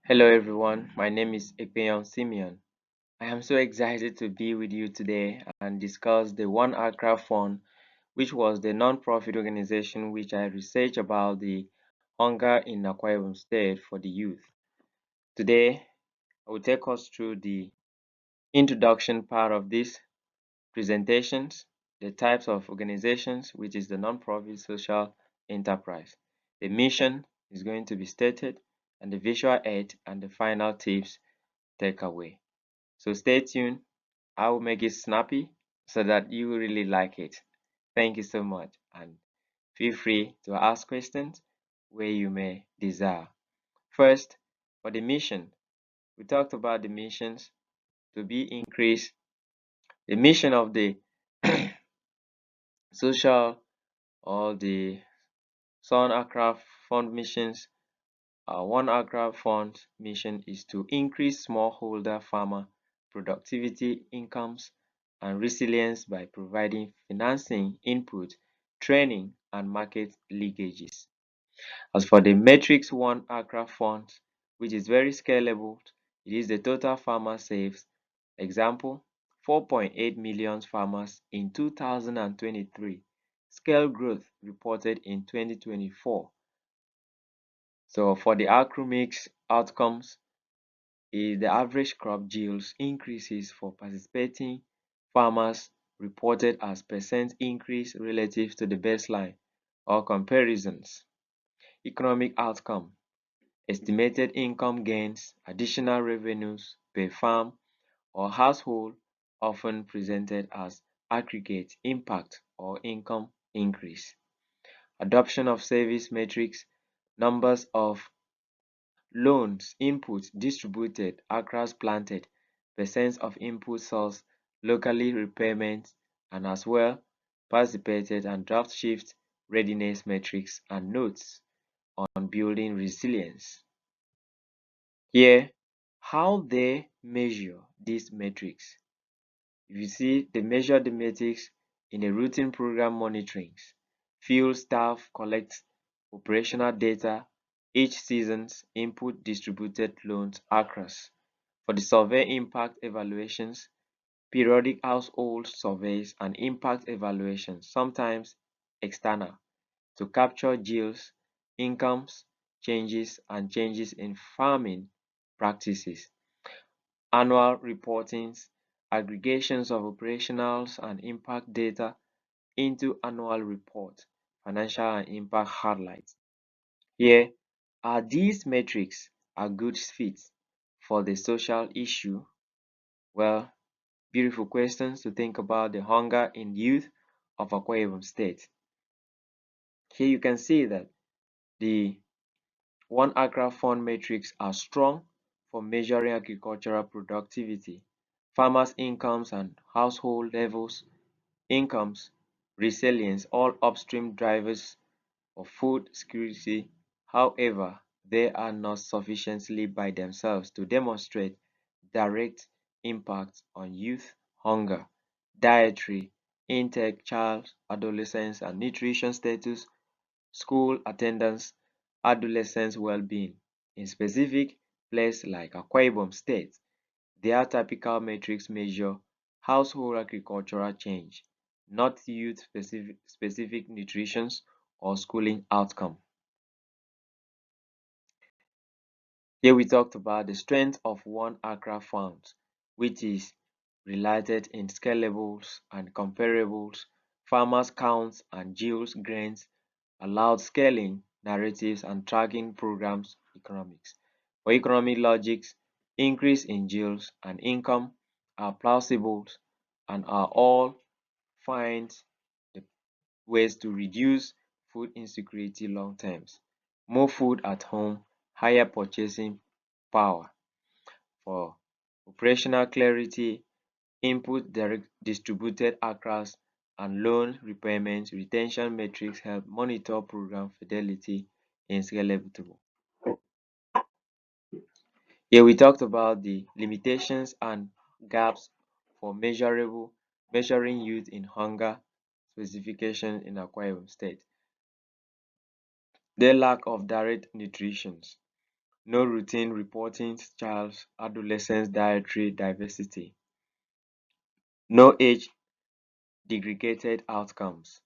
Hello everyone, my name is Ekpeyon Simeon. I am so excited to be with you today and discuss the One Acre Fund, which was the non-profit organization which I researched about the hunger in Akwa Ibom State for the youth. Today, I will take us through the introduction part of these presentations, the types of organizations, which is the non-profit social enterprise. The mission is going to be stated, and the visual aid and the final tips takeaway. So stay tuned. I will make it snappy so that you will really like it. Thank you so much, and feel free to ask questions where you may desire. First, for the mission, we talked about the missions to be increased. The mission of the social or the Sun Aircraft Fund missions, One Aircraft Fund mission is to increase smallholder farmer productivity, incomes, and resilience by providing financing, input, training, and market linkages. As for the Matrix One Accra Fund, which is very scalable, it is the total farmer saves. Example, 4.8 million farmers in 2023. Scale growth reported in 2024. So for the acromics outcomes, the average crop yields increases for participating farmers reported as percent increase relative to the baseline or comparisons. Economic outcome, estimated income gains, additional revenues per farm or household, often presented as aggregate impact or income increase. Adoption of service metrics, numbers of loans, inputs distributed, acres planted, percent of input source, locally repayments, and as well participated and draft shift readiness metrics and notes on building resilience. Here, how they measure these metrics. If you see, they measure the metrics in a routine program monitoring. Field staff collect operational data each season's input distributed loans across. For the survey impact evaluations, periodic household surveys and impact evaluations, sometimes external, to capture yields, incomes, changes, and changes in farming practices. Annual reportings, aggregations of operationals and impact data into annual report, financial and impact highlights. Here are these metrics a good fit for the social issue? Well, beautiful questions to think about the hunger in youth of Akwa Ibom State. Here you can see that the One Acre Fund metrics are strong for measuring agricultural productivity, farmers' incomes and household levels, incomes, resilience, all upstream drivers of food security. However, they are not sufficiently by themselves to demonstrate direct impact on youth hunger, dietary intake, child, adolescence, and nutrition status, school attendance, adolescents' well-being. In specific places like Akwa Ibom State, their typical metrics measure household agricultural change, not youth-specific nutrition or schooling outcome. Here we talked about the strength of one Accra Fund, which is related in scalables and comparables, farmers counts and yields grains, allowed scaling, narratives and tracking programs economics. For economic logics, increase in yields and income are plausible and are all find the ways to reduce food insecurity long terms. More food at home, higher purchasing power. For operational clarity, input direct distributed across and loan repayments retention metrics help monitor program fidelity in scalable. Here we talked about the limitations and gaps for measuring youth in hunger specification in Akwa Ibom State. The lack of direct nutrition. no routine reporting child's adolescent's dietary diversity, no age segregated outcomes,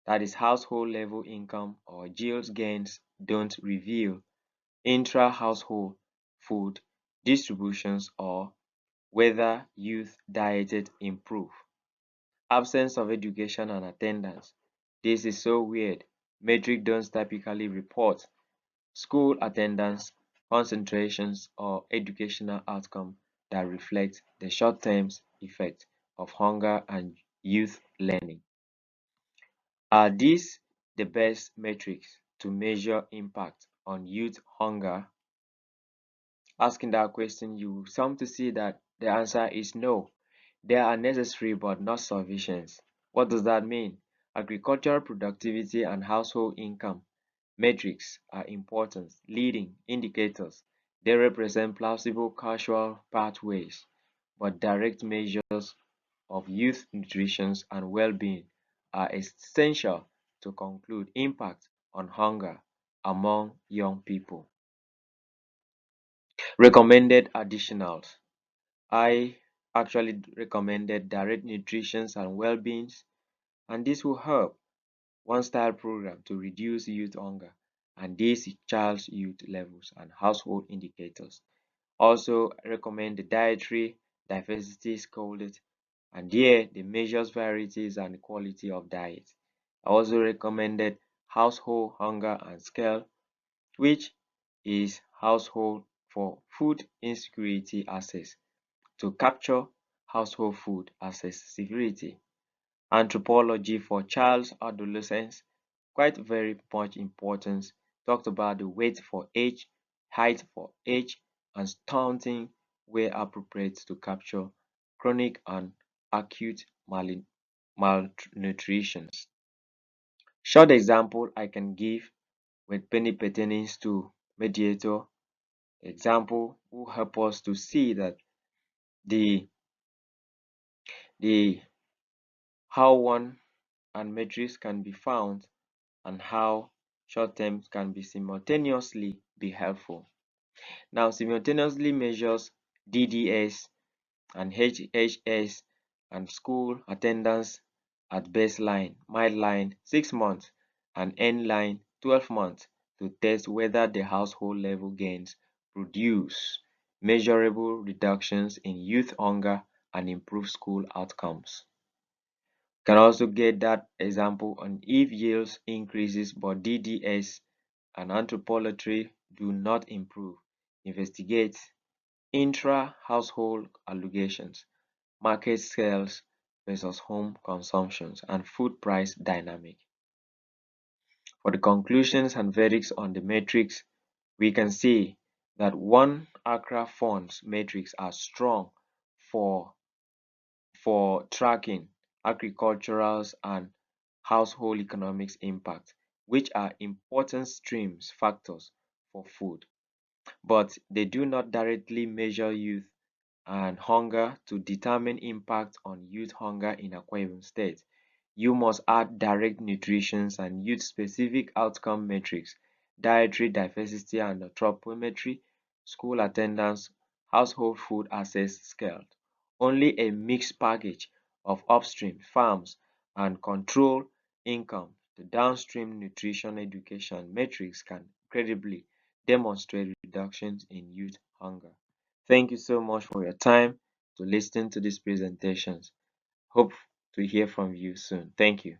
that is household level income or yields gains don't reveal intra-household food distributions or whether youth dieted improve. Absence of education and attendance. This is so weird. Metric don't typically report school attendance, concentrations, or educational outcome that reflect the short-term effect of hunger and youth learning. Are these the best metrics to measure impact on youth hunger? Asking that question, you come to see that the answer is no. They are necessary but not sufficient. What does that mean? Agricultural productivity and household income metrics are important leading indicators. They represent plausible causal pathways, but direct measures of youth nutrition and well-being are essential to conclude impact on hunger among young people. Recommended additionals. I actually recommended direct nutrition and well-being, and this will help one style program to reduce youth hunger and these child's youth levels and household indicators. Also recommend the dietary diversity scalded, and here the measures varieties and quality of diet. I also recommended household hunger and scale, which is household for food insecurity access to capture household food access security. Anthropology for child adolescence, quite very much important. Talked about the weight for age, height for age, and stunting where appropriate to capture chronic and acute malnutrition. Short example I can give with penny pertaining to mediator example will help us to see that the the how one and metrics can be found and how short terms can be simultaneously be helpful. Now, simultaneously measures DDS and HHS and school attendance at baseline, midline 6 months, and end line 12 months to test whether the household level gains produce measurable reductions in youth hunger and improve school outcomes. Can also get that example on if yields increases but DDS and anthropology do not improve. Investigate intra-household allocations, market sales versus home consumptions, and food price dynamic. For the conclusions and verdicts on the matrix, we can see that one Accra Fund's matrix are strong for tracking agricultural and household economics impact, which are important streams factors for food, but they do not directly measure youth and hunger to determine impact on youth hunger in Akwa Ibom State. You must add direct nutrition and youth-specific outcome metrics, dietary diversity and anthropometry, school attendance, household food access scale. Only a mixed package of upstream farms and control income to downstream nutrition education metrics can credibly demonstrate reductions in youth hunger. Thank you so much for your time to listen to these presentations. Hope to hear from you soon. Thank you.